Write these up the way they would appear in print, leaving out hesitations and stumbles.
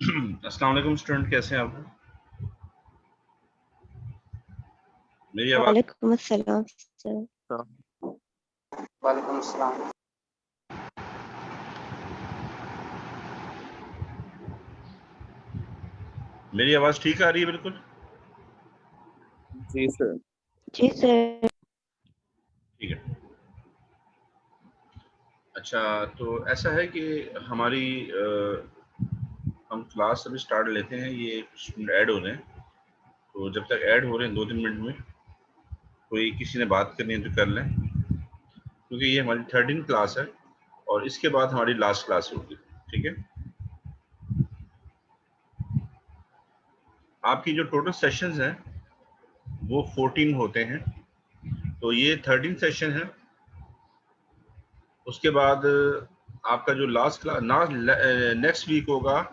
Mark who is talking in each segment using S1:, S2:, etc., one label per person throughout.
S1: अस्सलाम वालेकुम स्टूडेंट, कैसे हैं आप? मेरी आवाज
S2: वालेकुम अस्सलाम सर।
S3: वालेकुम अस्सलाम।
S1: मेरी आवाज ठीक आ रही है? बिल्कुल
S3: जी सर।
S2: जी सर।
S1: ठीक है। अच्छा, तो ऐसा है कि हमारी हम क्लास अभी स्टार्ट लेते हैं। ये स्टूडेंट ऐड हो रहे हैं, तो जब तक ऐड हो रहे हैं 2-3 मिनट में कोई किसी ने बात करनी है तो कर लें, क्योंकि ये हमारी 13 क्लास है और इसके बाद हमारी लास्ट क्लास होगी। ठीक है। आपकी जो टोटल सेशंस हैं वो 14 होते हैं, तो ये 13 सेशन है। उसके बाद आपका जो लास्ट क्लास नेक्स्ट वीक होगा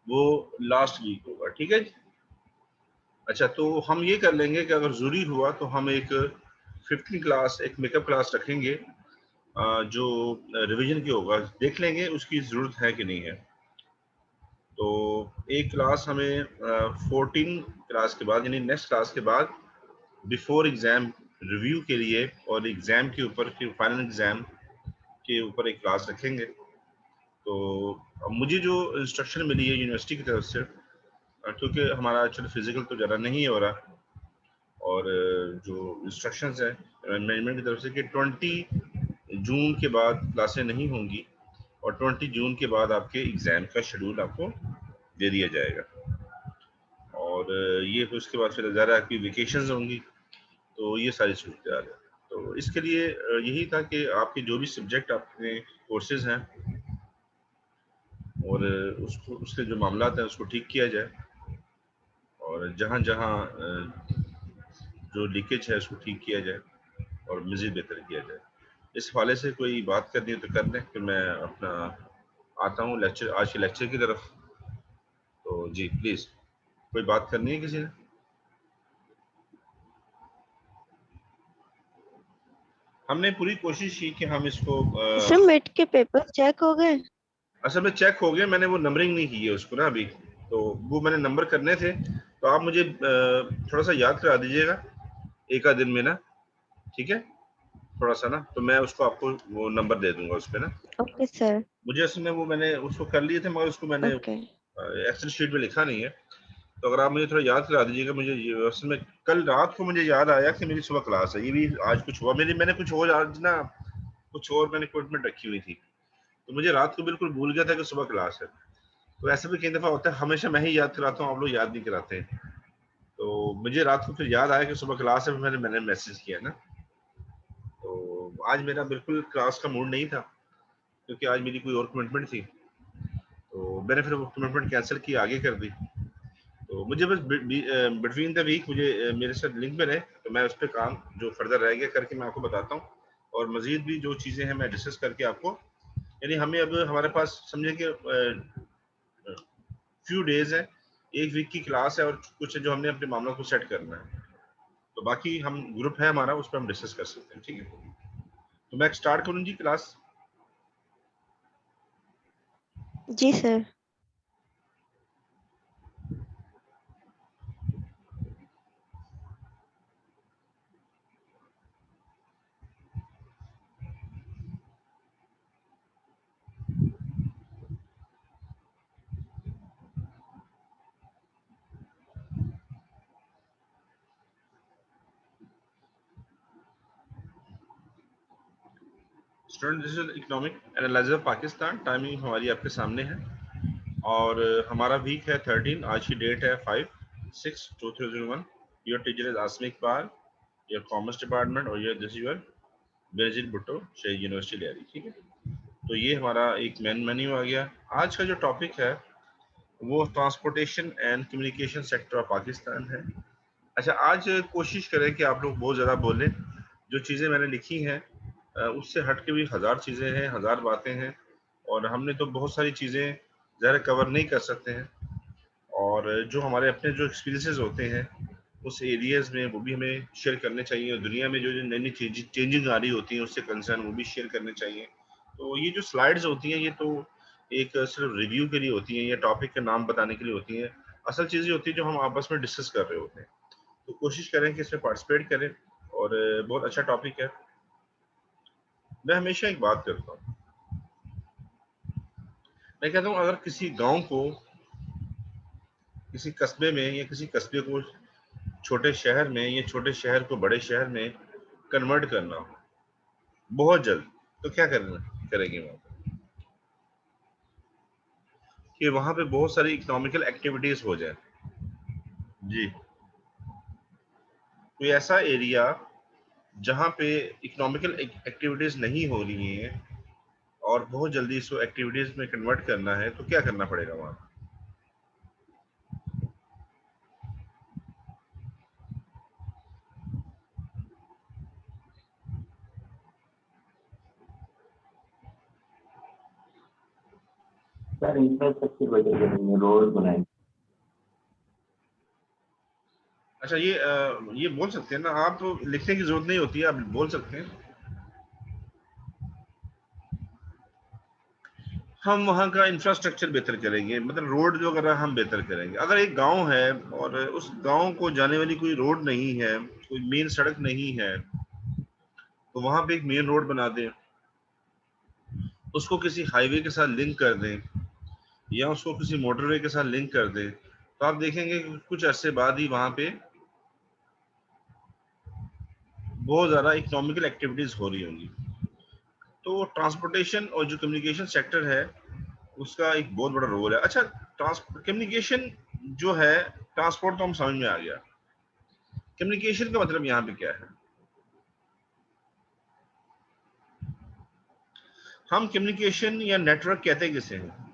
S1: वो लास्ट वीक होगा। ठीक है जी। अच्छा, तो हम ये कर लेंगे कि अगर ज़रूरी हुआ तो हम एक 15 क्लास एक मेकअप क्लास रखेंगे, जो रिवीजन की होगा। देख लेंगे उसकी ज़रूरत है कि नहीं है। तो एक क्लास हमें 14 क्लास के बाद, यानी नेक्स्ट क्लास के बाद, बिफोर एग्ज़ाम रिव्यू के लिए और एग्ज़ाम के ऊपर, फिर फाइनल एग्ज़ाम के ऊपर एक क्लास रखेंगे। तो अब मुझे जो इंस्ट्रक्शन मिली है यूनिवर्सिटी की तरफ से, क्योंकि हमारा चलो फिजिकल तो ज़्यादा नहीं हो रहा, और जो इंस्ट्रक्शंस है मैनेजमेंट की तरफ से कि 20 जून के बाद क्लासें नहीं होंगी और 20 जून के बाद आपके एग्ज़ाम का शेड्यूल आपको दे दिया जाएगा। और ये फिर उसके बाद फिर ज़्यादा आपकी वेकेशंस होंगी, तो ये सारी सूरत है। तो इसके लिए यही था कि आपके जो भी सब्जेक्ट आपके कोर्सेज हैं और उसको उसके जो मामलात हैं उसको ठीक किया जाए, और जहाँ जहाँ जो लीकेज है उसको ठीक किया जाए और मज़ीद बेहतर किया जाए। इस हवाले से कोई बात करनी है तो कर लें, फिर मैं अपना आता हूँ लेक्चर, आज के लेक्चर की तरफ। तो जी प्लीज़, कोई बात करनी है किसी ने? हमने पूरी कोशिश की कि हम इसको
S2: सर मिड के पेपर चेक हो गए?
S1: असल में चेक हो गया, मैंने वो नंबरिंग नहीं की है उसको ना अभी, तो वो मैंने नंबर करने थे। तो आप मुझे थोड़ा सा याद करा दीजिएगा एक आध दिन में ना, ठीक है? थोड़ा सा ना, तो मैं उसको आपको वो नंबर दे दूंगा उस पे ना।
S2: Okay sir.
S1: मुझे असल में वो मैंने उसको कर लिए थे, मगर उसको मैंने
S2: ओके।
S1: एक्सेल शीट में लिखा नहीं है। तो अगर आप मुझे थोड़ा याद करा दीजिएगा। मुझे असल में कल रात को मुझे याद आया कि मेरी सुबह क्लास है, ये भी आज कुछ हुआ मैंने कुछ और आज ना, कुछ और मैंने इक्विपमेंट रखी हुई थी, तो मुझे रात को बिल्कुल भूल गया था कि सुबह क्लास है। तो ऐसा भी कई दफ़ा होता है, हमेशा मैं ही याद कराता हूँ, आप लोग याद नहीं कराते हैं। तो मुझे रात को फिर याद आया कि सुबह क्लास है, मैंने मैंने मैसेज किया ना। तो आज मेरा बिल्कुल क्लास का मूड नहीं था, क्योंकि आज मेरी कोई और कमिटमेंट थी, तो मैंने फिर वो कमिटमेंट कैंसिल की, आगे कर दी। तो मुझे बस बिटवीन द वीक मुझे मेरे साथ लिंक में रहे, तो मैं उस पर काम जो फर्दर रह गया करके मैं आपको बताता हूँ, और मजीद भी जो चीज़ें हैं मैं डिस्कस करके आपको, यानी हमें अब हमारे पास समझे कि फ्यू डेज है, एक वीक की क्लास है और कुछ है जो हमने अपने मामलों को सेट करना है। तो बाकी हम ग्रुप है हमारा, उस पर हम डिस्कस कर सकते हैं। ठीक है, तो मैं स्टार्ट करूँ जी क्लास?
S2: जी sir.
S1: Student, this is economic analysis of Pakistan. Timing हमारी आपके सामने है, और हमारा वीक है 13। आज की डेट है 5/6/2001। Your teacher is Asmi Iqbal, your commerce department, और your this your Benazir Bhutto, Shaheed university Lyari. ठीक है, तो ये हमारा एक मेन्यू आ गया। आज का जो टॉपिक है वो transportation and communication sector of Pakistan है। अच्छा, आज कोशिश करें कि आप लोग बहुत ज़्यादा बोलें। जो चीज़ें मैंने लिखी हैं उससे हट के भी हज़ार चीज़ें हैं, हज़ार बातें हैं, और हमने तो बहुत सारी चीज़ें ज़रा कवर नहीं कर सकते हैं। और जो हमारे अपने जो एक्सपीरियंसेस होते हैं उस एरियाज़ में, वो भी हमें शेयर करने चाहिए, और दुनिया में जो जो नई नई चेंजिंग आ रही होती हैं उससे कंसर्न वो भी शेयर करने चाहिए। तो ये जो स्लाइड्स होती हैं ये तो एक सिर्फ रिव्यू के लिए होती हैं या टॉपिक के नाम बताने के लिए होती हैं। असल चीज़ ये होती है जो हम आपस में डिस्कस कर रहे होते हैं। तो कोशिश करें कि इसमें पार्टिसिपेट करें, और बहुत अच्छा टॉपिक है। मैं हमेशा एक बात करता हूँ, मैं कहता हूँ अगर किसी गांव को, किसी कस्बे में, या किसी कस्बे को छोटे शहर में, या छोटे शहर को बड़े शहर में कन्वर्ट करना हो बहुत जल्द, तो क्या करना करेंगे वहाँ पे? कि वहाँ पे बहुत सारी इकोनॉमिकल एक्टिविटीज हो जाए। जी, कोई ऐसा एरिया जहाँ पे इकोनॉमिकल एक्टिविटीज नहीं हो रही हैं और बहुत जल्दी इसको एक्टिविटीज में कन्वर्ट करना है, तो क्या करना पड़ेगा वहाँ?
S3: सर इंफ्रास्ट्रक्चर बेटर करेंगे, रोड बनाएंगे।
S1: अच्छा, ये बोल सकते हैं ना आप? लिखने की जरूरत नहीं होती है, आप बोल सकते हैं। हम वहाँ का इंफ्रास्ट्रक्चर बेहतर करेंगे, मतलब रोड जो वगैरह हम बेहतर करेंगे। अगर एक गांव है और उस गांव को जाने वाली कोई रोड नहीं है, कोई मेन सड़क नहीं है, तो वहां पे एक मेन रोड बना दें, उसको किसी हाईवे के साथ लिंक कर दें, या उसको किसी मोटरवे के साथ लिंक कर दें, तो आप देखेंगे कि कुछ अरसे बाद ही वहां पे बहुत ज्यादा इकोनॉमिकल एक्टिविटीज हो रही होंगी। तो ट्रांसपोर्टेशन और जो कम्युनिकेशन सेक्टर है उसका एक बहुत बड़ा रोल है। अच्छा, कम्युनिकेशन जो है, ट्रांसपोर्ट तो हम समझ में आ गया, कम्युनिकेशन का मतलब यहाँ पे क्या है? हम कम्युनिकेशन या नेटवर्क कहते किसे हैं?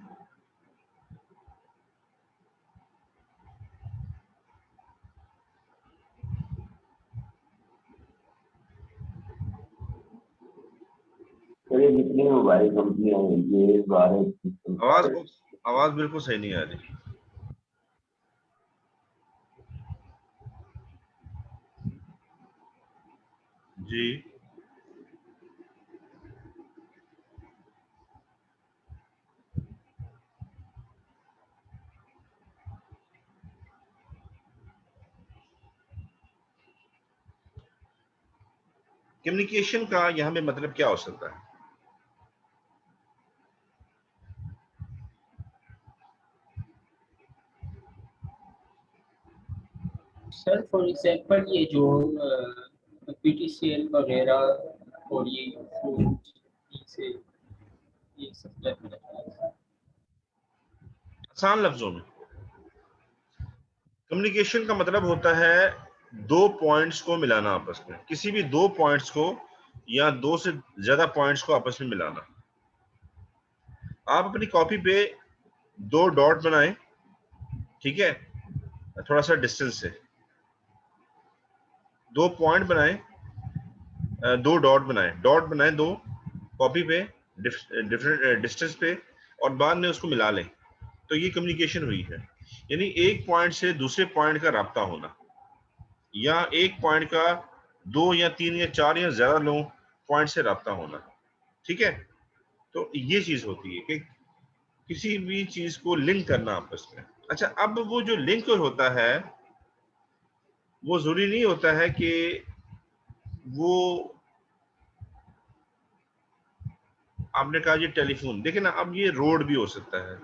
S3: सर ये जितनी मोबाइल कंपनियां हैं, ये भारत
S1: आवाज
S3: भारत
S1: आवाज बिल्कुल सही नहीं आ रही। जी, कम्युनिकेशन का यहाँ पे मतलब क्या हो सकता है?
S4: सर फॉर एग्जांपल ये जो पीटीसीएल वगैरह और ये फूड से ये सब
S1: आसान लफ्जों में कम्युनिकेशन का मतलब होता है दो पॉइंट्स को मिलाना आपस में, किसी भी दो पॉइंट्स को या दो से ज्यादा पॉइंट्स को आपस में मिलाना। आप अपनी कॉपी पे दो डॉट बनाएं, ठीक है, थोड़ा सा डिस्टेंस से दो पॉइंट बनाएं, दो डॉट बनाएं दो कॉपी पे डिफरेंट डिस्टेंस पे, और बाद में उसको मिला लें, तो ये कम्युनिकेशन हुई है। यानी एक पॉइंट से दूसरे पॉइंट का राब्ता होना, या एक पॉइंट का दो या तीन या चार या ज्यादा लोगों पॉइंट से राब्ता होना, ठीक है। तो ये चीज होती है कि किसी भी चीज को लिंक करना आपस में। अच्छा, अब वो जो लिंक होता है वो जरूरी नहीं होता है कि वो, आपने कहा ये टेलीफोन, देखिए ना, अब ये रोड भी हो सकता है,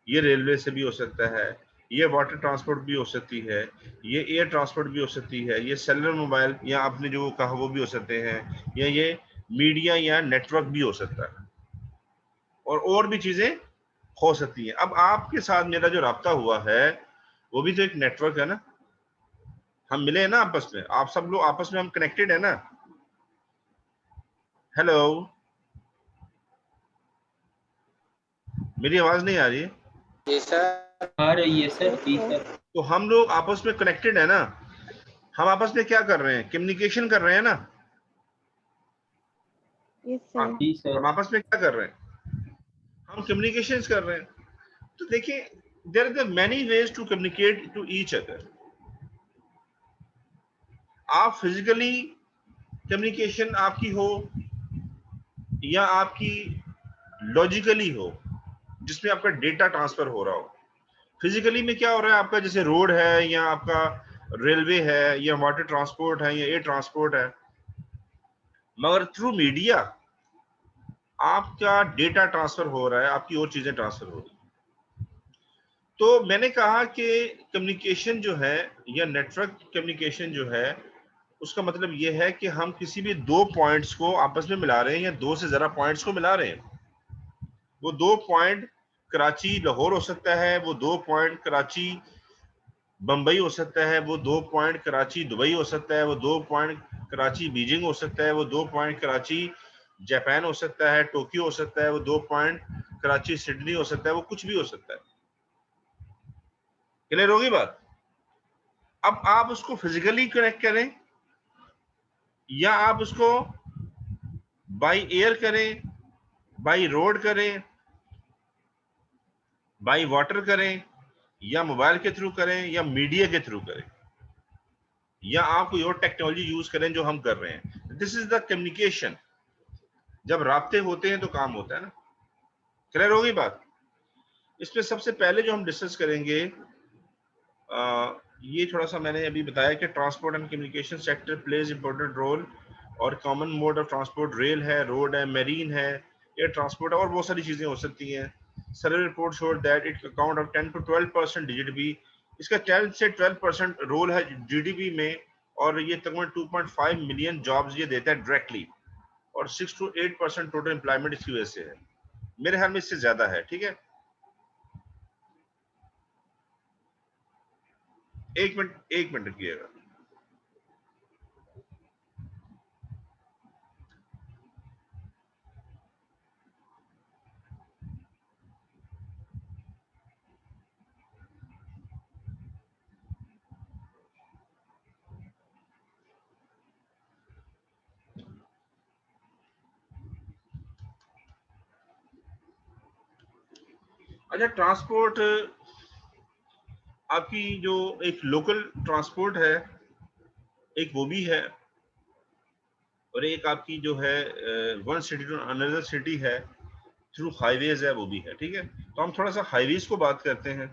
S1: ये रेलवे से भी हो सकता है, ये वाटर ट्रांसपोर्ट भी हो सकती है, ये एयर ट्रांसपोर्ट भी हो सकती है, ये सेलुलर मोबाइल या आपने जो कहा वो भी हो सकते हैं, या ये मीडिया या नेटवर्क भी हो सकता है, और भी चीजें हो सकती हैं। अब आपके साथ मेरा जो राब्ता हुआ है वो भी तो एक नेटवर्क है ना, हम मिले हैं ना आपस में, आप सब लोग आपस में हम कनेक्टेड है ना। हेलो, मेरी आवाज नहीं आ रही है?
S4: जी सर आ रही है सर। जी सर
S1: तो हम लोग आपस में कनेक्टेड है ना, हम आपस में क्या कर रहे हैं? कम्युनिकेशन कर रहे हैं ना।
S2: Yes sir.
S4: जी सर
S1: हम आपस में क्या कर रहे हैं? हम कम्युनिकेशन कर रहे हैं। तो देखिए, there are many ways to communicate to each other. आप फिजिकली कम्युनिकेशन आपकी हो या आपकी लॉजिकली हो, जिसमें आपका डेटा ट्रांसफर हो रहा हो। फिजिकली में क्या हो रहा है आपका, जैसे रोड है या आपका रेलवे है या वाटर ट्रांसपोर्ट है या एयर ट्रांसपोर्ट है, मगर थ्रू मीडिया आपका डेटा ट्रांसफर हो रहा है, आपकी और चीजें ट्रांसफर हो रही है। तो मैंने कहा कि कम्युनिकेशन जो है या नेटवर्क कम्युनिकेशन जो है, उसका मतलब यह है कि हम किसी भी दो पॉइंट्स को आपस में मिला रहे हैं या दो से ज्यादा पॉइंट्स को मिला रहे हैं। वो दो पॉइंट कराची लाहौर हो सकता है, वो दो पॉइंट कराची बंबई हो सकता है, वो दो पॉइंट कराची दुबई हो सकता है, वो दो पॉइंट कराची बीजिंग हो सकता है, वो दो पॉइंट कराची जापान हो सकता है, टोक्यो हो सकता है, वो दो पॉइंट कराची सिडनी हो सकता है, वो कुछ भी हो सकता है। क्लियर होगी बात? अब आप उसको फिजिकली कनेक्ट करें या आप उसको बाय एयर करें, बाय रोड करें, बाय वाटर करें, या मोबाइल के थ्रू करें, या मीडिया के थ्रू करें, या आप कोई और टेक्नोलॉजी यूज करें जो हम कर रहे हैं, दिस इज द कम्युनिकेशन। जब राब्ते होते हैं तो काम होता है ना। क्लियर होगी बात? इसमें सबसे पहले जो हम डिस्कस करेंगे, ये थोड़ा सा मैंने अभी बताया कि transport and communication sector plays important role, और common mode of transport rail है, रोड है, मेरीन है, एयर ट्रांसपोर्ट है, और बहुत सारी चीजें हो सकती हैं। Survey report showed that it account of 10 to 12% GDP. इसका 10 से 12% रोल है जीडीपी में, और ये तकरीबन 2.5 मिलियन जॉब्स ये देता है डायरेक्टली, और 6 to 8% टोटल एम्प्लॉयमेंट इसकी वजह से है। मेरे ख्याल में इससे ज्यादा है। ठीक है, एक मिनट रखिएगा। अच्छा, ट्रांसपोर्ट, आपकी जो एक लोकल ट्रांसपोर्ट है, एक वो भी है, और एक आपकी जो है one city to another city है थ्रू हाईवेज है, वो भी है। ठीक है, तो हम थोड़ा सा हाईवेज को बात करते हैं।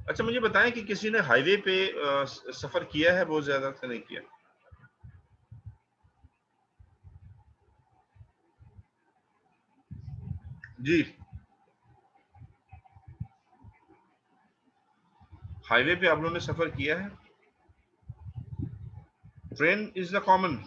S1: अच्छा, मुझे बताएं कि किसी ने हाईवे पे सफर किया है? बहुत ज्यादा से नहीं किया? जी, हाईवे पे आप लोगों ने सफर किया है? Train is the common.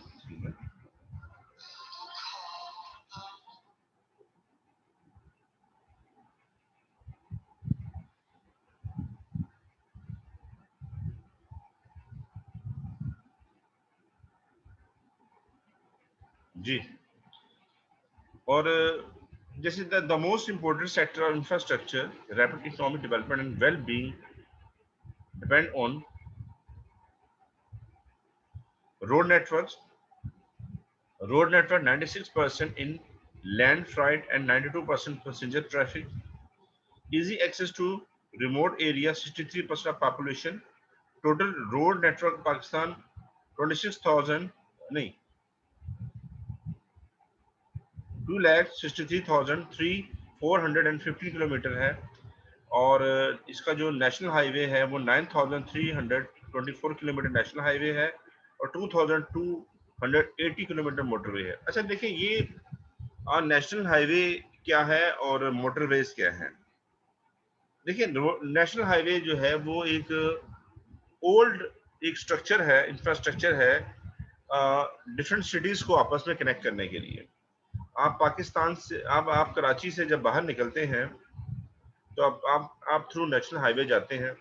S1: जी, और जैसे the most important sector of infrastructure, rapid economic development and well being depend on road networks. Road network 96% in land freight and 92% passenger traffic. Easy access to remote areas 63% of population. Total road network Pakistan 26,000 नहीं 2,63,450 kilometre है, और इसका जो national highway है वो 9,324 kilometre national highway है, और 2,280 kilometre motorway है। अच्छा देखिए, ये नेशनल हाईवे क्या है और मोटरवेज क्या है। देखिए, नेशनल हाईवे जो है वो एक ओल्ड एक स्ट्रक्चर है, इंफ्रास्ट्रक्चर है डिफरेंट सिटीज को आपस में कनेक्ट करने के लिए। आप पाकिस्तान से, आप कराची से जब बाहर निकलते हैं तो आप थ्रू नेशनल हाईवे जाते हैं,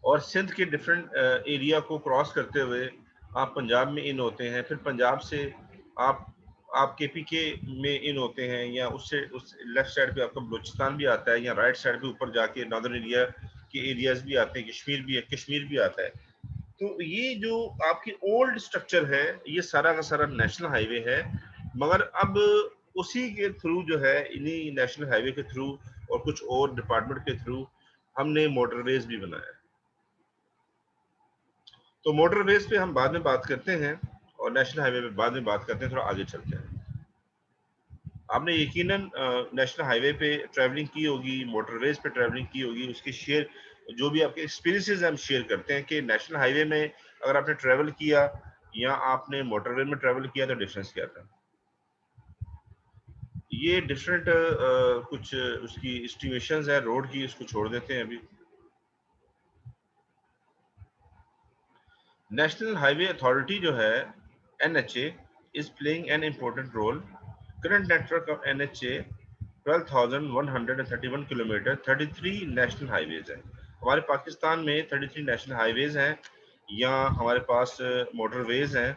S1: और सिंध के डिफरेंट एरिया को क्रॉस करते हुए आप पंजाब में इन होते हैं, फिर पंजाब से आप केपीके में इन होते हैं, या उससे उस लेफ्ट साइड पे आपका बलूचिस्तान भी आता है, या राइट साइड पे ऊपर जाके नॉर्दर्न एरिया के एरियाज भी आते हैं, कश्मीर भी आता है। तो ये जो आपकी ओल्ड स्ट्रक्चर है, ये सारा का सारा नेशनल हाईवे है, मगर अब उसी के थ्रू जो है, इन्हीं नेशनल हाईवे के थ्रू और कुछ और डिपार्टमेंट के थ्रू हमने मोटरवेज भी बनाया है। तो मोटरवेज पे हम बाद में बात करते हैं, और नेशनल हाईवे पे बाद में बात करते हैं, थोड़ा आगे चलते हैं। आपने यकीनन नेशनल हाईवे पे ट्रैवलिंग की होगी, मोटरवेज पे ट्रैवलिंग की होगी, उसकी शेयर जो भी आपके एक्सपीरियंसेस हम शेयर करते हैं कि नेशनल हाईवे में अगर आपने ट्रैवल किया या आपने मोटरवे में ट्रैवल किया तो डिफरेंस क्या था। ये डिफरेंट कुछ उसकी एस्टिमेशंस है रोड की, उसको छोड़ देते हैं अभी। नेशनल हाईवे अथॉरिटी जो है NHA is playing an important role. Current network of NHA 12,131 kilometre 33 national highways है। हमारे पाकिस्तान में 33 नेशनल हाईवेज हैं या हमारे पास मोटरवेज हैं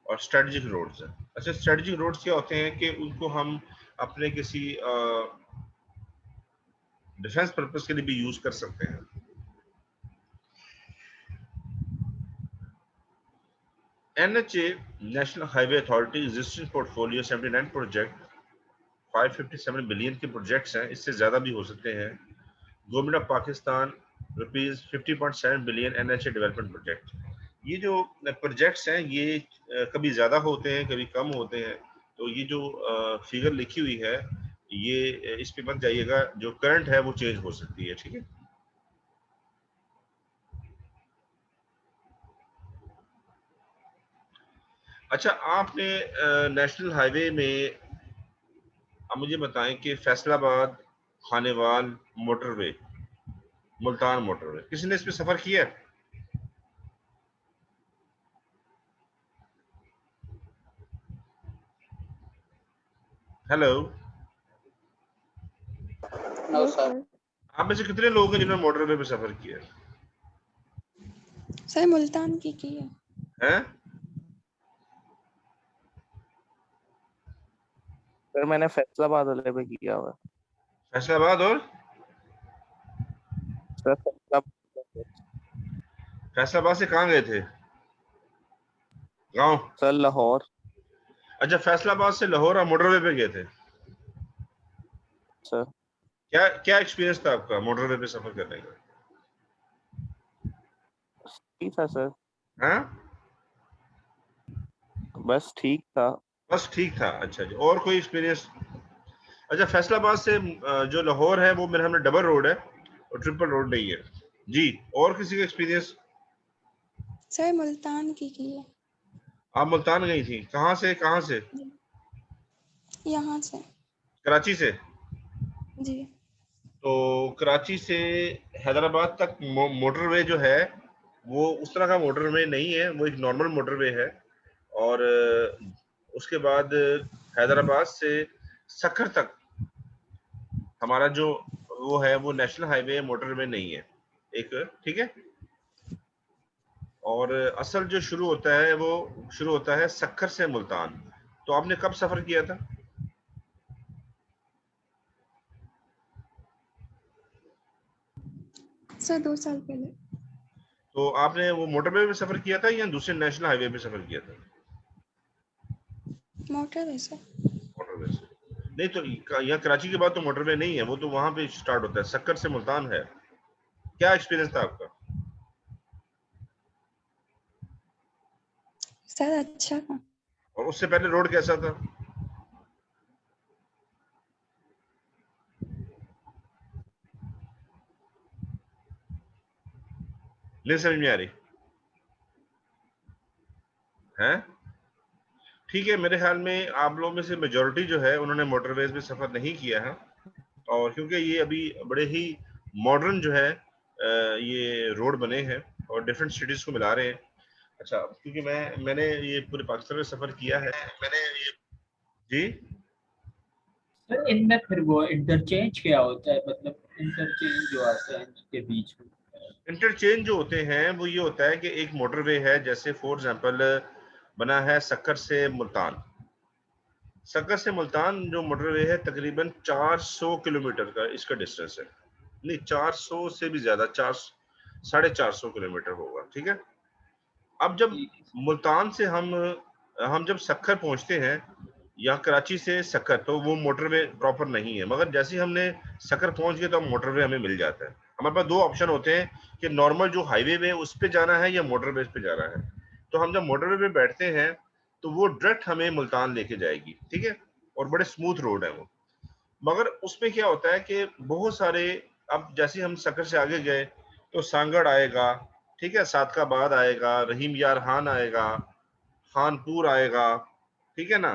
S1: और स्ट्रेटेजिक रोड्स हैं। अच्छा, स्ट्रेटेजिक रोड्स क्या होते हैं कि उनको हम अपने किसी डिफेंस पर्पस के लिए भी यूज कर सकते हैं। NHA national highway authority existing portfolio 79 project 557 billion के प्रोजेक्ट्स हैं, इससे ज्यादा भी हो सकते हैं। Government of Pakistan ₹50.7 billion NHA development project. ये जो प्रोजेक्ट्स हैं ये कभी ज्यादा होते हैं कभी कम होते हैं, तो ये जो फिगर लिखी हुई है ये इस पे मत जाइएगा, जो करंट है वो चेंज हो सकती है, ठीक है। अच्छा, आपने नेशनल हाईवे में अब मुझे बताएं कि फैसलाबाद खानेवाल मोटरवे, मुल्तान मोटरवे, किसी ने इस पे सफर किया है? Hello,
S4: no sir.
S1: आप में से कितने लोग हैं जिन्होंने मोटरवे पे सफर किया है?
S5: सर मुल्तान की है।
S1: हैं?
S6: सर मैंने फैसलाबाद वाले पे किया हुआ है।
S1: फैसलाबाद और
S6: सर
S1: फैसलाबाद से कहाँ गए थे? गांव?
S6: सर लाहौर।
S1: अच्छा, फैसलाबाद से लाहौर आप मोटरवे पे गए थे।
S6: सर
S1: क्या क्या एक्सपीरियंस था आपका मोटरवे पे सफर करने का?
S6: ठीक था सर,
S1: हाँ,
S6: बस ठीक था।
S1: बस ठीक था। अच्छा जी, और कोई एक्सपीरियंस? अच्छा, फैसलाबाद से जो लाहौर है वो मेरे हमने डबल रोड है और ट्रिपल रोड नहीं है जी। और किसी का एक्सपीरियंस?
S5: सर मुल्तान की है।
S1: आप मुल्तान गई थी, कहाँ से कहाँ से?
S5: यहाँ से।
S1: कराची से?
S5: जी।
S1: तो कराची से हैदराबाद तक मोटरवे जो है वो उस तरह का मोटरवे नहीं है, वो एक नॉर्मल मोटरवे है। और उसके बाद हैदराबाद से सक्खर तक हमारा जो वो है वो नेशनल हाईवे मोटरवे नहीं है एक, ठीक है। और असल जो शुरू होता है वो शुरू होता है सक्खर से मुल्तान। तो आपने कब सफर किया था?
S5: सर 2 साल पहले।
S1: तो आपने वो मोटरवे पे सफर किया था या दूसरे नेशनल हाईवे पे सफर किया था?
S5: मोटरवे से।
S1: मोटरवे से नहीं, तो यहाँ कराची के बाद तो मोटरवे नहीं है, वो तो वहां पे स्टार्ट होता है, सक्कर से मुल्तान है। क्या एक्सपीरियंस था आपका?
S5: सर अच्छा था।
S1: और उससे पहले रोड कैसा था? नहीं समझ में आ रही है? ठीक है, मेरे ख्याल में आप लोगों में से मेजोरिटी जो है उन्होंने मोटरवेज में सफर नहीं किया है, और क्योंकि ये अभी बड़े ही मॉडर्न जो है ये रोड बने हैं और डिफरेंट सिटीज को मिला रहे हैं। अच्छा, क्योंकि मैंने ये पूरे पाकिस्तान में सफर किया है, मैंने ये जी।
S4: सर इनमें फिर वो इंटरचेंज क्या होता है, मतलब इंटरचेंज जो आता है इनके बीच में?
S1: इंटरचेंज जो होते हैं वो ये होता है कि एक मोटरवे है, जैसे फॉर एग्जांपल बना है सक्कर से मुल्तान। सक्कर से मुल्तान जो मोटरवे है तकरीबन 400 किलोमीटर का इसका डिस्टेंस है। नहीं, 400 से भी ज्यादा, 450 किलोमीटर होगा, ठीक है। अब जब मुल्तान से हम जब सक्खर पहुंचते हैं या कराची से सक्खर, तो वो मोटरवे प्रॉपर नहीं है, मगर जैसे ही हमने सक्खर पहुंच गए तो हम मोटरवे हमें मिल जाता है। हमारे पास दो ऑप्शन होते हैं कि नॉर्मल जो हाईवे वे उस पे जाना है या मोटरवे पे जाना है। तो हम जब मोटरवे पे बैठते हैं तो वो डायरेक्ट हमें मुल्तान लेके जाएगी, ठीक है, और बड़े स्मूथ रोड है वो। मगर उसमें क्या होता है कि बहुत सारे, अब जैसे हम सक्कर से आगे गए तो सांगड़ आएगा, ठीक है, सादकाबाद आएगा, रहीम यार खान आएगा, खानपुर आएगा, ठीक है ना,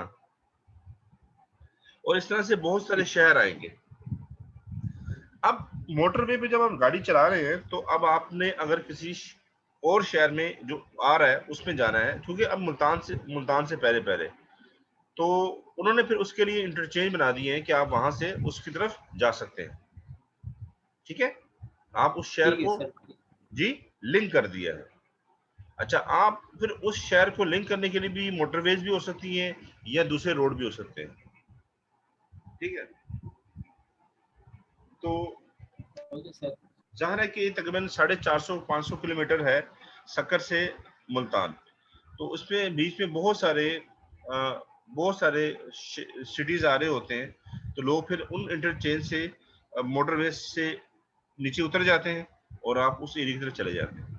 S1: और इस तरह से बहुत सारे शहर आएंगे। अब मोटरवे पे जब हम गाड़ी चला रहे हैं तो अब आपने अगर किसी और शहर में जो आ रहा है उसमें जाना है, क्योंकि अब मुल्तान से पहले पहले तो उन्होंने फिर उसके लिए इंटरचेंज बना दिए हैं कि आप वहां से उसकी तरफ जा सकते हैं, ठीक है, आप उस शहर
S4: ठीक है
S1: को
S4: सर।
S1: जी लिंक कर दिया है। अच्छा, आप फिर उस शहर को लिंक करने के लिए भी मोटरवेज भी हो सकती हैं या दूसरे रोड भी हो सकते हैं, ठीक है। तो
S4: ओके सर।
S1: जहाँ है कि तकरीबन 450-500 किलोमीटर है सक्कर से मुल्तान, तो उसमें बीच में बहुत सारे सिटीज आ रहे होते हैं, तो लोग फिर उन इंटरचेंज से मोटरवे से नीचे उतर जाते हैं और आप उस एरिया की तरफ चले जाते हैं।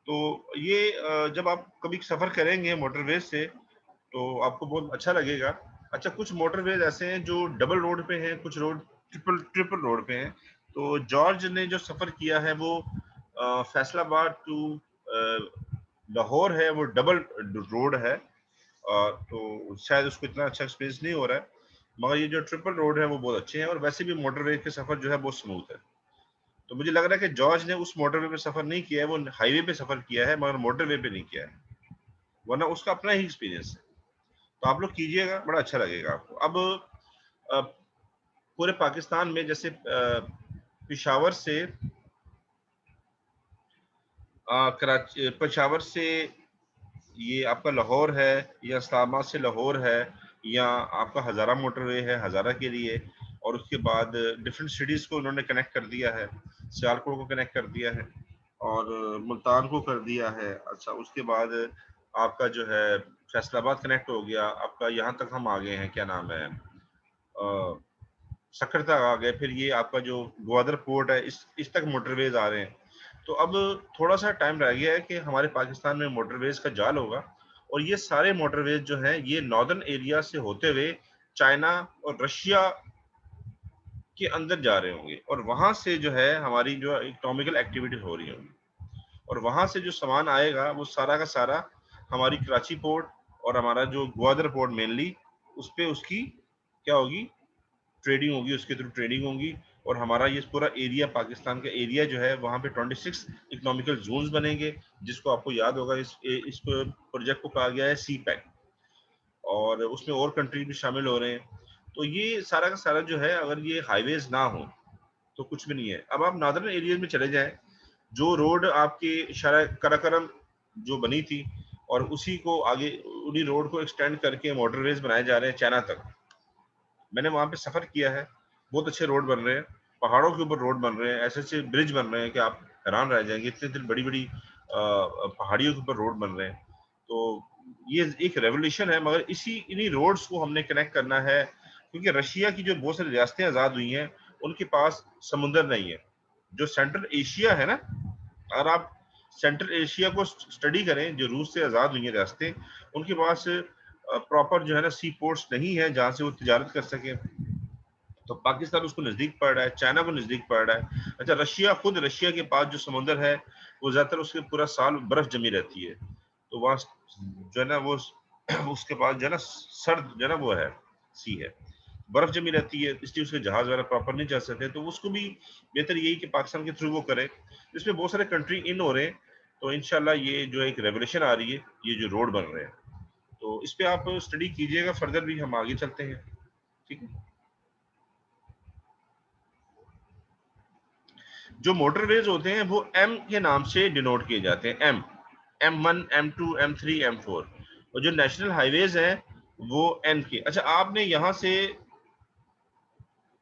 S1: तो ये जब आप कभी सफर करेंगे मोटरवेज से तो आपको बहुत अच्छा लगेगा। अच्छा, कुछ मोटरवेज ऐसे हैं जो डबल रोड पे हैं, कुछ रोड ट्रिपल रोड पे हैं। तो जॉर्ज ने जो सफर किया है वो फैसलाबाद टू लाहौर है, वो डबल रोड है, तो शायद उसको इतना अच्छा एक्सपीरियंस नहीं हो रहा है, मगर ये जो ट्रिपल रोड है वो बहुत अच्छे हैं, और वैसे भी मोटरवे के सफर जो है बहुत स्मूथ है। तो मुझे लग रहा है कि जॉर्ज ने उस मोटरवे पे सफर नहीं किया है, वो हाईवे पे सफर किया है मगर मोटरवे पे नहीं किया है, वरना उसका अपना ही एक्सपीरियंस है। तो आप लोग कीजिएगा, बड़ा अच्छा लगेगा आपको। अब अ, पूरे पाकिस्तान में जैसे पेशावर से कराची, पेशावर से ये आपका लाहौर है, या इस्लामाबाद से लाहौर है, या आपका हज़ारा मोटरवे है हज़ारा के लिए, और उसके बाद डिफरेंट सिटीज़ को उन्होंने कनेक्ट कर दिया है, सियालकोट को कनेक्ट कर दिया है और मुल्तान को कर दिया है। अच्छा, उसके बाद आपका जो है फैसलाबाद कनेक्ट हो गया, आपका यहाँ तक हम आ गए हैं, क्या नाम है, सक्कर तक आ गए, फिर ये आपका जो ग्वादर पोर्ट है इस तक मोटरवेज आ रहे हैं। तो अब थोड़ा सा टाइम रह गया है कि हमारे पाकिस्तान में मोटरवेज का जाल होगा, और ये सारे मोटरवेज जो हैं ये नॉर्दर्न एरिया से होते हुए चाइना और रशिया के अंदर जा रहे होंगे, और वहां से जो है हमारी जो इकोनॉमिकल एक्टिविटीज हो रही होंगी, और वहां से जो सामान आएगा वो सारा का सारा हमारी कराची पोर्ट और हमारा जो ग्वादर पोर्ट मेनली, उस पे उसकी क्या होगी, ट्रेडिंग होगी, उसके थ्रू ट्रेडिंग होगी, और हमारा ये पूरा एरिया, पाकिस्तान का एरिया जो है वहाँ पे 26 इकोनॉमिकल जोन्स बनेंगे, जिसको आपको याद होगा इस प्रोजेक्ट को कहा गया है सी पैक, और उसमें और कंट्री भी शामिल हो रहे हैं। तो ये सारा का सारा जो है, अगर ये हाईवेज ना हो तो कुछ भी नहीं है। अब आप नादरन एरिया में चले जाएं, जो रोड आपके कराकरम जो बनी थी, और उसी को आगे उन्हीं रोड को एक्सटेंड करके मोटरवेज बनाए जा रहे हैं चाइना तक। मैंने वहां पे सफर किया है, बहुत अच्छे रोड बन रहे हैं, पहाड़ों के ऊपर रोड बन रहे हैं, ऐसे ऐसे ब्रिज बन रहे हैं कि आप हैरान रह जाएंगे, इतनी इतनी बड़ी बड़ी पहाड़ियों के ऊपर रोड बन रहे हैं। तो ये एक रेवोल्यूशन है, मगर इन्हीं रोड्स को हमने कनेक्ट करना है, क्योंकि रशिया की जो बहुत सारी रियासतें आज़ाद हुई हैं उनके पास समुंदर नहीं है। जो सेंट्रल एशिया है ना, अगर आप सेंट्रल एशिया को स्टडी करें, जो रूस से आज़ाद हुई हैं रियासतें, उनके पास प्रॉपर जो है ना सी पोर्ट्स नहीं है जहाँ से वो तिजारत कर सके। तो पाकिस्तान उसको नजदीक पड़ रहा है, चाइना को नजदीक पड़ रहा है। अच्छा, रशिया के पास जो समुंदर है वो ज्यादातर उसके पूरा साल बर्फ जमी रहती है, तो वहाँ जो है ना वो उसके पास जो है ना सर्द जो है ना वो है, सी है, बर्फ जमी रहती है, इसलिए उसके जहाज वगैरह प्रॉपर नहीं चल सकते। तो उसको भी बेहतर यही कि पाकिस्तान के थ्रू वो करे, इसमें बहुत सारे कंट्री इन हो रहे हैं। तो इंशाल्लाह ये जो एक रेवोल्यूशन आ रही है, ये जो रोड बन रहे हैं, तो इस पे आप स्टडी कीजिएगा, फर्दर भी हम आगे चलते हैं, ठीक है। जो मोटरवेज होते हैं वो एम के नाम से डिनोट किए जाते हैं, M1, M2, M3, M4, और जो नेशनल हाईवेज हैं वो N के। अच्छा,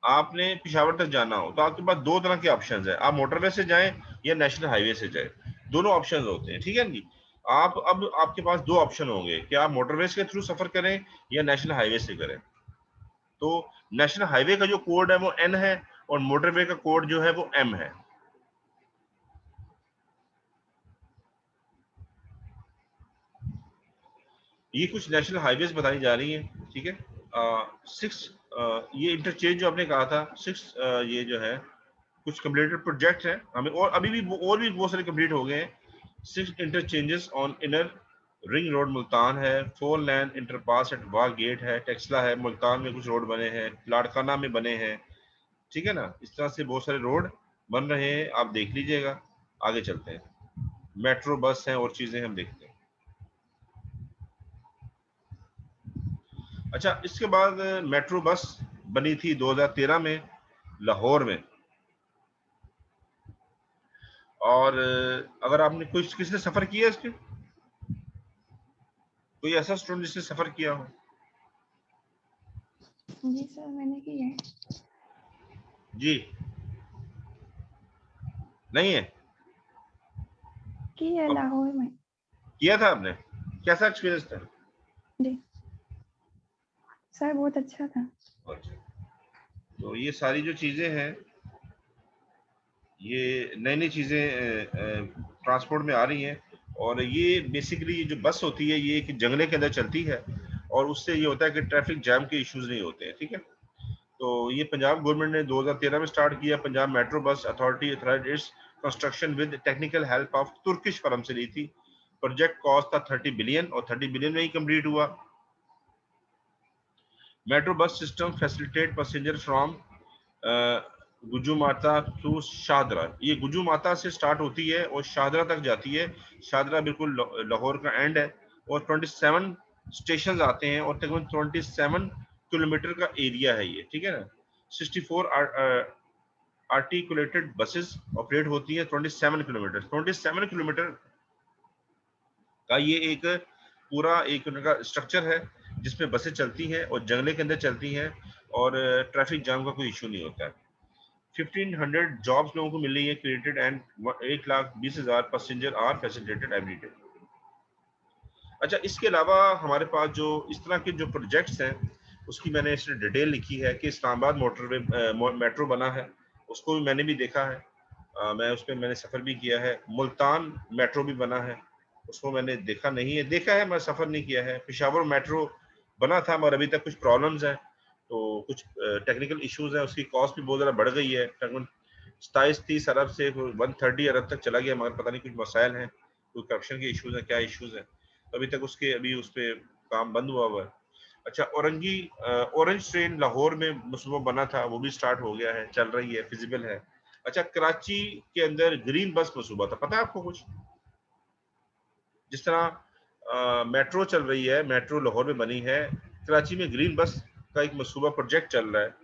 S1: आपने पेशावर तक जाना हो तो आपके पास दो तरह के ऑप्शंस हैं, आप मोटरवे से जाएं या नेशनल हाईवे से जाएं, दोनों ऑप्शंस होते हैं, ठीक है जी। अब आपके पास दो ऑप्शन होंगे कि आप मोटरवेज के थ्रू सफर करें या नेशनल हाईवे से करें। तो नेशनल हाईवे का जो कोड है वो N है, और मोटरवे का कोड जो है वो M है। ये कुछ नेशनल हाईवेज बताई जा रही हैं, ठीक है। 6 ये इंटरचेंज जो आपने कहा था 6 ये जो है कुछ कंप्लीटेड प्रोजेक्ट है हमें, और अभी भी और भी बहुत सारे कंप्लीट हो गए हैं। 6 interchanges on inner ring road Multan है, 4 लैन इंटरपास एट वाघ गेट है, टेक्सला है, मुल्तान में कुछ रोड बने हैं, लाड़काना में बने हैं, ठीक है ना। इस तरह से बहुत सारे रोड बन रहे हैं, आप देख लीजिएगा। आगे चलते हैं, मेट्रो बस हैं और चीजें हम देखते हैं। अच्छा, इसके बाद मेट्रो बस बनी थी 2013 में लाहौर में। और अगर आपने कुछ किसने सफर किया इसके, कोई ऐसा स्टूडेंट जिसने सफर किया हो?
S5: जी सर मैंने की है।
S1: जी नहीं है?
S5: की है
S1: अब
S5: लाहौर में।
S1: किया था आपने, कैसा एक्सपीरियंस था?
S5: जी सर बहुत अच्छा था।
S1: अच्छा, तो ये सारी जो चीजें हैं, ये नई नई चीजें ट्रांसपोर्ट में आ रही हैं। और ये बेसिकली जो बस होती है ये एक जंगले के अंदर चलती है, और उससे ये होता है कि ट्रैफिक जैम के इश्यूज नहीं होते हैं, ठीक है। तो ये पंजाब गवर्नमेंट ने 2013 में स्टार्ट किया। Punjab metro bus authority authorised its construction with technical help of Turkish firm से ली थी। प्रोजेक्ट कॉस्ट था 30 बिलियन, और 30 बिलियन में ही कंप्लीट हुआ। Metro bus system facilitate passenger from Gujju माता टू शाहदरा। ये गुजू माता से स्टार्ट होती है और शाहदरा तक जाती है। शाहदरा बिल्कुल लाहौर का एंड है, और 27 स्टेशन आते हैं, और तकरीबन 27 किलोमीटर का एरिया है ये, ठीक है ना। 64 आर्टिकुलेटेड बसेस ऑपरेट होती हैं 27 किलोमीटर। 27 किलोमीटर का ये एक पूरा एक उनका स्ट्रक्चर है जिसमें बसें चलती हैं और जंगले के अंदर चलती हैं, और ट्रैफिक जाम का कोई इशू नहीं होता है। 1500 जॉब्स लोगों को मिल रही है created, and 1,20,000 passenger are facilitated every day. अच्छा, इसके अलावा हमारे पास जो इस तरह के जो प्रोजेक्ट्स हैं उसकी मैंने इसमें डिटेल लिखी है कि इस्लामाबाद मोटरवे मेट्रो बना है, उसको भी मैंने भी देखा है। मैं उस पर मैंने सफ़र भी किया है। मुल्तान मेट्रो भी बना है, उसको मैंने देखा नहीं है, देखा है, मैं सफ़र नहीं किया है। पेशावर मेट्रो बना था मगर अभी तक कुछ प्रॉब्लम्स हैं, तो कुछ टेक्निकल इश्यूज हैं, उसकी कॉस्ट भी बहुत ज़्यादा बढ़ गई है, तकरीबन 27-30 अरब से 130 अरब तक चला गया, मगर पता नहीं कुछ मसाइल हैं, कोई करप्शन के इश्यूज हैं, क्या इश्यूज हैं, तो अभी तक उसके अभी उस पर काम बंद हुआ है। अच्छा, ऑरेंज ट्रेन लाहौर में मनसूबा बना था, वो भी स्टार्ट हो गया है, चल रही है, फिजिबल है। अच्छा, कराची के अंदर ग्रीन बस मनसूबा था, पता है आपको कुछ? जिस तरह मेट्रो चल रही है, मेट्रो लाहौर में बनी है, कराची में ग्रीन बस का एक मनसूबा प्रोजेक्ट चल रहा है,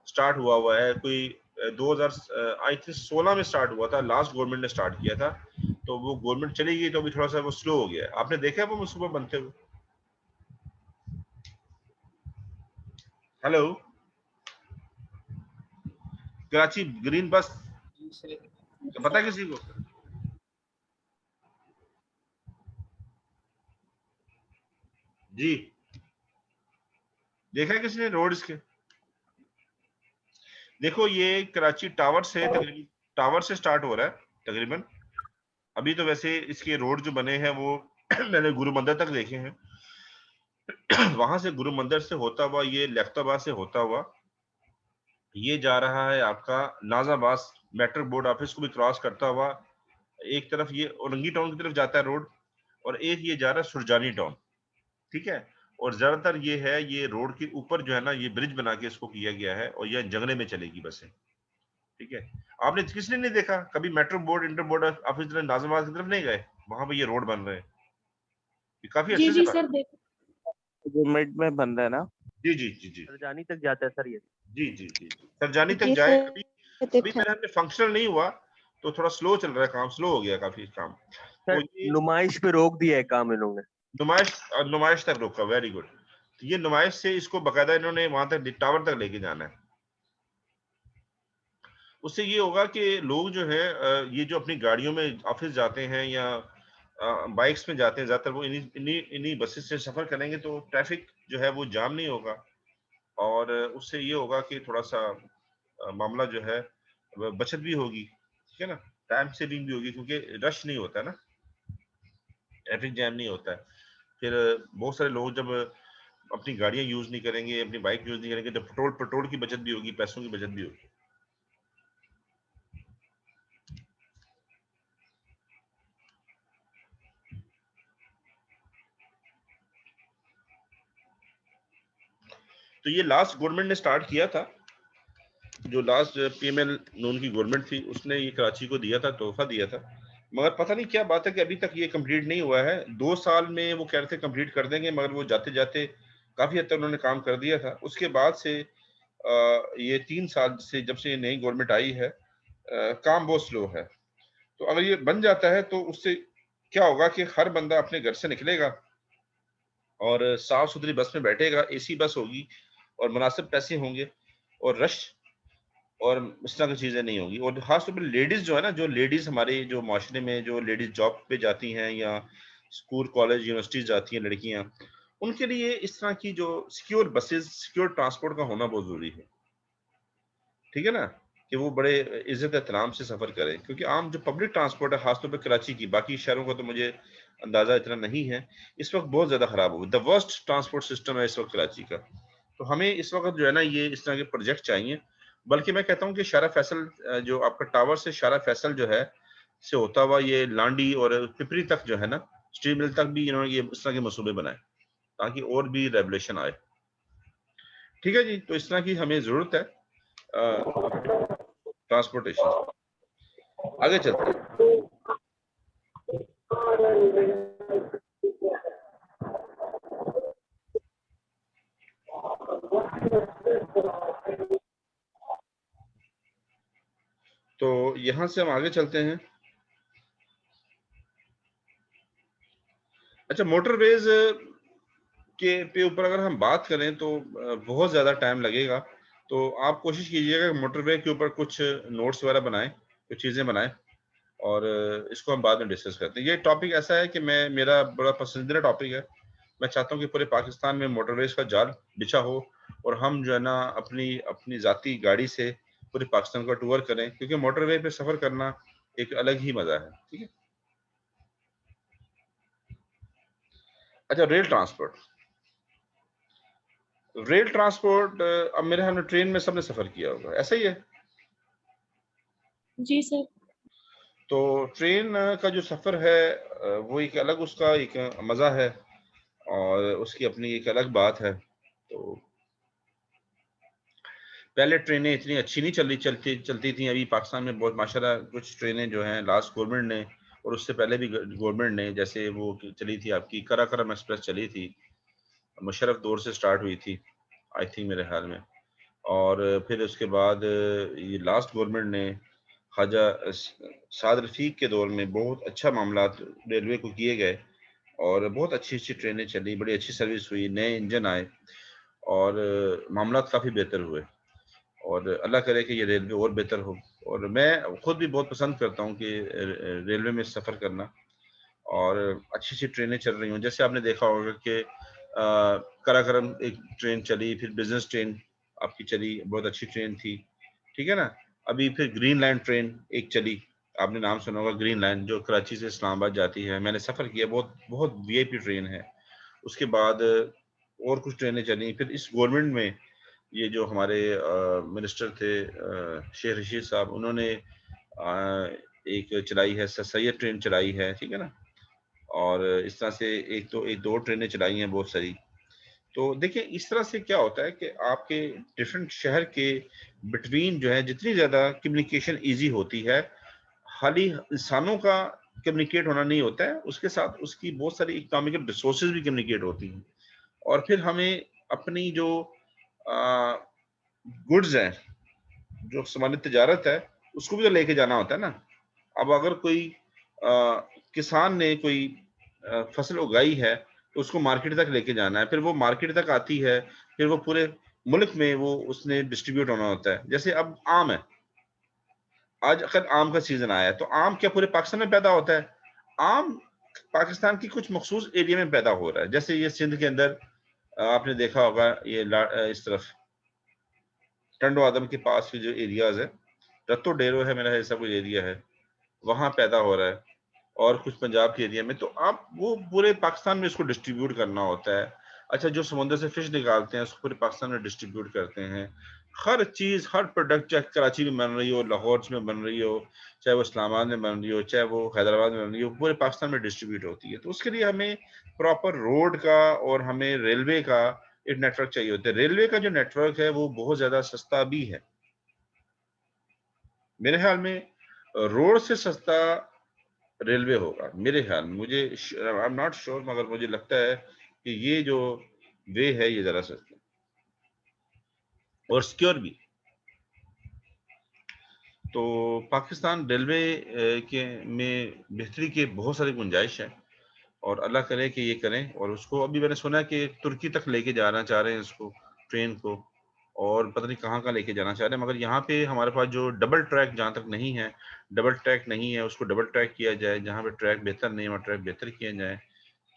S1: स्टार्ट हुआ है। कोई 2016 में स्टार्ट हुआ था, लास्ट गवर्नमेंट ने स्टार्ट किया था, तो वो गवर्नमेंट चली गई तो अभी थोड़ा सा वो स्लो हो गया है। आपने देखा है वो मनसूबा बनते हुए? हेलो, कराची ग्रीन बस पता है किसी को? जी, देखा है किसी ने रोड इसके? देखो, ये कराची टावर से तकरीबन टावर से स्टार्ट हो रहा है तकरीबन। अभी तो वैसे इसके रोड जो बने हैं वो मैंने गुरु मंदिर तक देखे हैं। वहां से गुरु मंदिर से होता हुआ ये लख्ताबाद से होता हुआ ये जा रहा है आपका नाजाबाद मेट्रो बोर्ड ऑफिस को भी क्रॉस करता हुआ, एक तरफ ये औरंगी टाउन की तरफ जाता है रोड, और एक ये जा रहा है सुरजानी टाउन, ठीक है। और ज्यादातर ये है, ये रोड के ऊपर जो है ना, ये ब्रिज बना के इसको किया गया है, और ये जंगले में चलेगी बसें, ठीक है। आपने किसने नहीं देखा कभी metro board inter board office Nazimabad की तरफ नहीं गए? वहां पे ये रोड बन रहे हैं, ये काफी
S7: जी
S1: अच्छे से
S7: जी
S1: बन
S7: सर
S1: रहे
S7: देख
S6: जो मिड में बन रहा है ना,
S1: हैं। जी जी जी जी
S6: सरजानी तक जाता है सर ये।
S1: जी जी जी जी सरजानी तक
S2: जी
S1: जाए। अभी
S2: सर
S1: अभी
S2: देखा।
S1: मेरे हाथ में फंक्शनल नहीं हुआ, तो थोड़ा स्लो चल रहा है काम, स्लो हो गया काफी काम। तो
S8: सर
S1: ये
S8: नुमाइश पे रोक दिया है काम इन्होंने।
S1: नुमाइश नुमाइश तक रोका, वेरी गुड। तो ये नुमाइश से इसको बकायदा इन्होंने वहां तक टावर तक लेके जाना है। उससे ये होगा कि लोग जो है ये जो अपनी गाड़ियों में ऑफिस जाते हैं या बाइक्स में जाते हैं, ज्यादातर वो इन्हीं इन्हीं इन्हीं बसेस से सफर करेंगे, तो ट्रैफिक जो है वो जाम नहीं होगा, और उससे ये होगा कि थोड़ा सा मामला जो है बचत भी होगी, ठीक है ना, टाइम सेविंग भी होगी, क्योंकि रश नहीं होता है ना, ट्रैफिक जैम नहीं होता है। फिर बहुत सारे लोग जब अपनी गाड़ियां यूज नहीं करेंगे, अपनी बाइक यूज नहीं करेंगे, तो पेट्रोल की बचत भी होगी, पैसों की बचत भी होगी। तो ये लास्ट गवर्नमेंट ने स्टार्ट किया था, जो लास्ट पीएमएल नून की गवर्नमेंट थी उसने ये कराची को दिया था, तोहफा दिया था। मगर पता नहीं क्या बात है कि अभी तक ये कंप्लीट नहीं हुआ है। 2 साल में वो कह रहे थे कंप्लीट कर देंगे, मगर वो जाते जाते काफी हद तक उन्होंने काम कर दिया था। उसके बाद से ये 3 साल से, जब से ये नई गवर्नमेंट आई है, काम बहुत स्लो है। तो अगर ये बन जाता है तो उससे क्या होगा कि हर बंदा अपने घर से निकलेगा और साफ सुथरी बस में बैठेगा, एसी बस होगी और मुनासिब पैसे होंगे और रश और इस तरह की चीजें नहीं होगी। और खास तौर पर लेडीज जो है ना, जो लेडीज हमारे जो माशरे में जो लेडीज जॉब पे जाती हैं या स्कूल कॉलेज यूनिवर्सिटीज जाती हैं लड़कियां, उनके लिए इस तरह की जो सिक्योर बसेस, सिक्योर ट्रांसपोर्ट का होना बहुत जरूरी है। ठीक है ना, कि वो बड़े इज्जत एहतराम से सफर करें, क्योंकि आम जो पब्लिक ट्रांसपोर्ट है खासतौर पर कराची की, बाकी शहरों का तो मुझे अंदाजा इतना नहीं है, इस वक्त बहुत ज्यादा खराब हो, द वर्स्ट ट्रांसपोर्ट सिस्टम है इस वक्त कराची का। तो हमें इस वक्त जो है ना ये इस तरह के प्रोजेक्ट चाहिए। बल्कि मैं कहता हूँ कि शारा फैसल, जो आपका टावर से शारा फैसल जो है से होता हुआ ये लांडी और पिपरी तक जो है ना, स्टील मिल तक भी इन्होंने ये इस तरह के मंसूबे बनाए ताकि और भी रेवोल्यूशन आए। ठीक है जी, तो इस तरह की हमें जरूरत है ट्रांसपोर्टेशन। आगे चलते हैं। तो यहां से हम आगे चलते हैं। अच्छा, मोटरवेज के पे ऊपर अगर हम बात करें तो बहुत ज्यादा टाइम लगेगा। तो आप कोशिश कीजिएगा मोटरवे के ऊपर कुछ नोट्स वगैरह बनाएं, कुछ चीजें बनाएं, और इसको हम बाद में डिस्कस करते हैं। ये टॉपिक ऐसा है कि मेरा बड़ा पसंदीदा टॉपिक है। मैं चाहता हूँ कि पूरे पाकिस्तान में मोटरवेज का जाल बिछा हो और हम जो है ना अपनी अपनी जाती गाड़ी से पूरे पाकिस्तान का टूर करें, क्योंकि मोटरवे पे सफर करना एक अलग ही मजा है। ठीक है। अच्छा, रेल ट्रांसपोर्ट। रेल ट्रांसपोर्ट, अब मेरे ख्याल में ट्रेन में सबने सफर किया होगा, ऐसा ही है।
S7: जी सर।
S1: तो ट्रेन का जो सफर है वो एक अलग उसका एक मजा है और उसकी अपनी एक अलग बात है। तो पहले ट्रेनें इतनी अच्छी नहीं चलती थी। अभी पाकिस्तान में बहुत माशाल्लाह कुछ ट्रेनें जो हैं लास्ट गवर्नमेंट ने और उससे पहले भी गवर्नमेंट ने, जैसे वो चली थी आपकी कराकरम एक्सप्रेस चली थी, मुशर्रफ दौर से स्टार्ट हुई थी आई थिंक मेरे ख्याल में। और फिर उसके बाद ये लास्ट गवर्नमेंट ने ख्वाजा साद रफीक के दौर में बहुत अच्छा मामला रेलवे को किए गए और बहुत अच्छी अच्छी ट्रेनें चली, बड़ी अच्छी सर्विस हुई, नए इंजन आए और मामला काफ़ी बेहतर हुए। और अल्लाह करे कि ये रेलवे और बेहतर हो। और मैं खुद भी बहुत पसंद करता हूँ कि रेलवे में सफ़र करना, और अच्छी अच्छी ट्रेनें चल रही हूँ। जैसे आपने देखा होगा कि कराकरम एक ट्रेन चली, फिर बिजनेस ट्रेन आपकी चली, बहुत अच्छी ट्रेन थी। ठीक है ना। अभी फिर ग्रीन लाइन ट्रेन एक चली, आपने नाम सुना होगा ग्रीन लाइन, जो कराची से इस्लामाबाद जाती है। मैंने सफ़र किया, बहुत बहुत वीआईपी ट्रेन है। उसके बाद और कुछ ट्रेनें चली। फिर इस गवर्नमेंट में ये जो हमारे मिनिस्टर थे शेख रशीद साहब, उन्होंने एक चलाई है सैयद ट्रेन चलाई है। ठीक है ना। और इस तरह से एक दो ट्रेनें चलाई हैं बहुत सारी। तो देखिए इस तरह से क्या होता है कि आपके डिफरेंट शहर के बिटवीन जो है जितनी ज़्यादा कम्युनिकेशन इजी होती है, खाली इंसानों का कम्युनिकेट होना नहीं होता है, उसके साथ उसकी बहुत सारी इकोनॉमिकल रिसोर्सेज भी कम्युनिकेट होती हैं। और फिर हमें अपनी जो गुड्स हैं, जो सामान्य तजारत है, उसको भी तो लेके जाना होता है ना। अब अगर कोई किसान ने कोई फसल उगाई है तो उसको मार्केट तक लेके जाना है, फिर वो मार्केट तक आती है, फिर वो पूरे मुल्क में वो उसने डिस्ट्रीब्यूट होना होता है। जैसे अब आम है, आज अगर आम का सीजन आया है तो आम क्या पूरे पाकिस्तान में पैदा होता है? आम पाकिस्तान की कुछ मखसूस एरिया में पैदा हो रहा है। जैसे ये सिंध के अंदर आपने देखा होगा, ये इस तरफ टंडो आदम के पास के जो एरियाज है, रत्तो डेरो है मेरा ऐसा कोई एरिया है, वहां पैदा हो रहा है। और कुछ पंजाब के एरिया में, तो आप वो पूरे पाकिस्तान में इसको डिस्ट्रीब्यूट करना होता है। अच्छा, जो समुद्र से फिश निकालते हैं उसको पूरे पाकिस्तान में डिस्ट्रीब्यूट करते हैं। हर चीज, हर प्रोडक्ट, चाहे कराची में बन रही हो, लाहौर में बन रही हो, चाहे वो इस्लामाबाद में बन रही हो, चाहे वो हैदराबाद में बन रही हो, पूरे पाकिस्तान में डिस्ट्रीब्यूट होती है। तो उसके लिए हमें प्रॉपर रोड का और हमें रेलवे का एक नेटवर्क चाहिए होता है। रेलवे का जो नेटवर्क है वो बहुत ज्यादा सस्ता भी है। मेरे ख्याल में रोड से सस्ता रेलवे होगा मेरे ख्याल में। मुझे आई एम नॉट श्योर, मगर मुझे लगता है कि ये जो वे है ये जरा सस्ता और सिक्योर भी। तो पाकिस्तान रेलवे के में बेहतरी के बहुत सारी गुंजाइश है और अल्लाह करे कि ये करें। और उसको अभी मैंने सुना कि तुर्की तक लेके जाना चाह रहे हैं इसको, ट्रेन को, और पता नहीं कहाँ कहाँ लेके जाना चाह रहे हैं। मगर यहाँ पे हमारे पास जो डबल ट्रैक जहाँ तक नहीं है, डबल ट्रैक नहीं है, उसको डबल ट्रैक किया जाए। जहाँ पे ट्रैक बेहतर नहीं है वहाँ ट्रैक बेहतर किया जाए,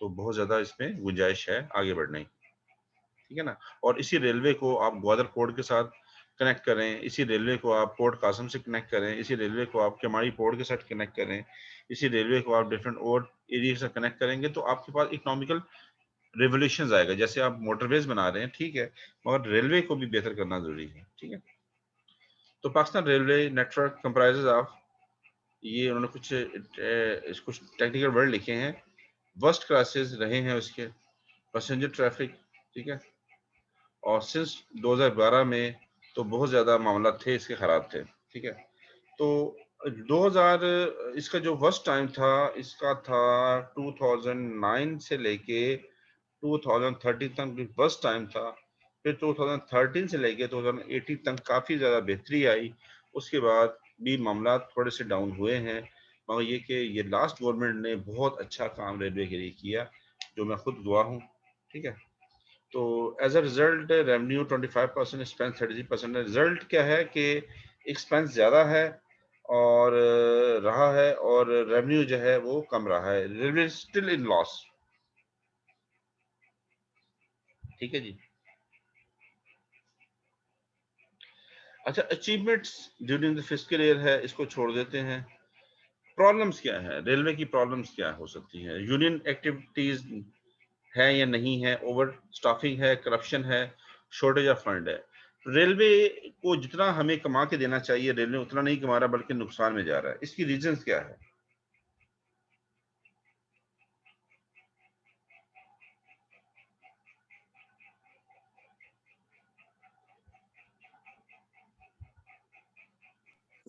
S1: तो बहुत ज़्यादा इसमें गुंजाइश है आगे बढ़ने की, ठीक है ना। और इसी रेलवे को आप ग्वादर पोर्ट के साथ कनेक्ट करें, इसी रेलवे को आप पोर्ट कासम से कनेक्ट करें, इसी रेलवे को आप केमाड़ी पोर्ट के साथ कनेक्ट करें, इसी रेलवे को आप डिफरेंट और एरिया से कनेक्ट करेंगे, तो आपके पास इकोनॉमिकल रेवोल्यूशन आएगा। जैसे आप मोटरवेज बना रहे हैं, ठीक है, मगर रेलवे को भी बेहतर करना जरूरी है, ठीक है। तो Pakistan railway network comprises of, ये उन्होंने कुछ टेक्निकल वर्ड लिखे हैं। वर्स्ट क्लासेस रहे हैं उसके पैसेंजर ट्रैफिक, ठीक है। और सिंस 2012 में तो बहुत ज़्यादा मामला थे इसके खराब थे, ठीक है। तो 2000 इसका जो वर्स्ट टाइम था इसका था 2009 से लेके 2013 तक वर्स्ट टाइम था। फिर 2013 से लेके 2018 तक काफ़ी ज़्यादा बेहतरी आई। उसके बाद भी मामला थोड़े से डाउन हुए हैं, मगर ये कि ये लास्ट गवर्नमेंट ने बहुत अच्छा काम रेलवे के लिए किया, जो मैं खुद गवाह हूँ, ठीक है। तो as a result revenue 25%, expense 33% है। रिजल्ट क्या है कि एक्सपेंस ज़्यादा है और रहा है, और रेवेन्यू जो है वो कम रहा है। रेलवे स्टिल इन लॉस, ठीक है जी। अच्छा, achievements during the fiscal year है, इसको छोड़ देते हैं। प्रॉब्लम्स क्या है रेलवे की, प्रॉब्लम्स क्या हो सकती है? यूनियन एक्टिविटीज है या नहीं है, ओवर स्टाफिंग है, करप्शन है, शॉर्टेज ऑफ फंड है। रेलवे को जितना हमें कमा के देना चाहिए रेलवे उतना नहीं कमा रहा, बल्कि नुकसान में जा रहा है। इसकी रीजंस क्या है?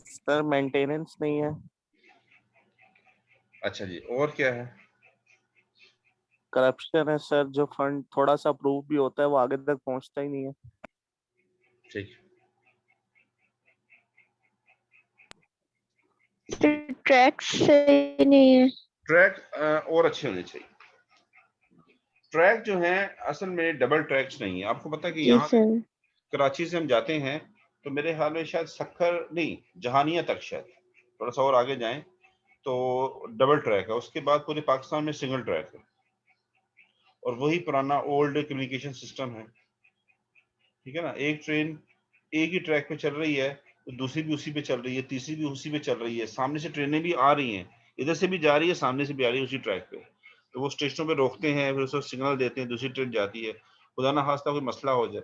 S6: सर मेंटेनेंस नहीं है।
S1: अच्छा जी, और क्या है?
S6: करप्शन है सर, जो फंड थोड़ा सा अप्रूव भी होता है वो आगे तक पहुंचता ही नहीं है।
S1: ठीक,
S2: ट्रैक सही नहीं है।
S1: ट्रैक और अच्छे होने चाहिए। ट्रैक जो है असल में डबल ट्रैक्स नहीं है। आपको पता है कि
S2: जी
S1: यहाँ
S2: सर।
S1: कराची से हम जाते हैं तो मेरे ख्याल में शायद सक्खर नहीं, जहानिया तक शायद थोड़ा सा और आगे जाएं तो डबल ट्रैक है। उसके बाद पूरे पाकिस्तान में सिंगल ट्रैक है, और वही पुराना ओल्ड कम्युनिकेशन सिस्टम है, ठीक है ना। एक ट्रेन एक ही ट्रैक पे चल रही है तो दूसरी भी उसी पे चल रही है, तीसरी भी उसी पे चल रही है, सामने से ट्रेनें भी आ रही हैं, इधर से भी जा रही है, सामने से भी आ रही है उसी ट्रैक पे। तो वो स्टेशनों पे रोकते हैं, फिर उसको सिग्नल देते हैं, दूसरी ट्रेन जाती है। खुदा ना खास्ता कोई मसला हो जाए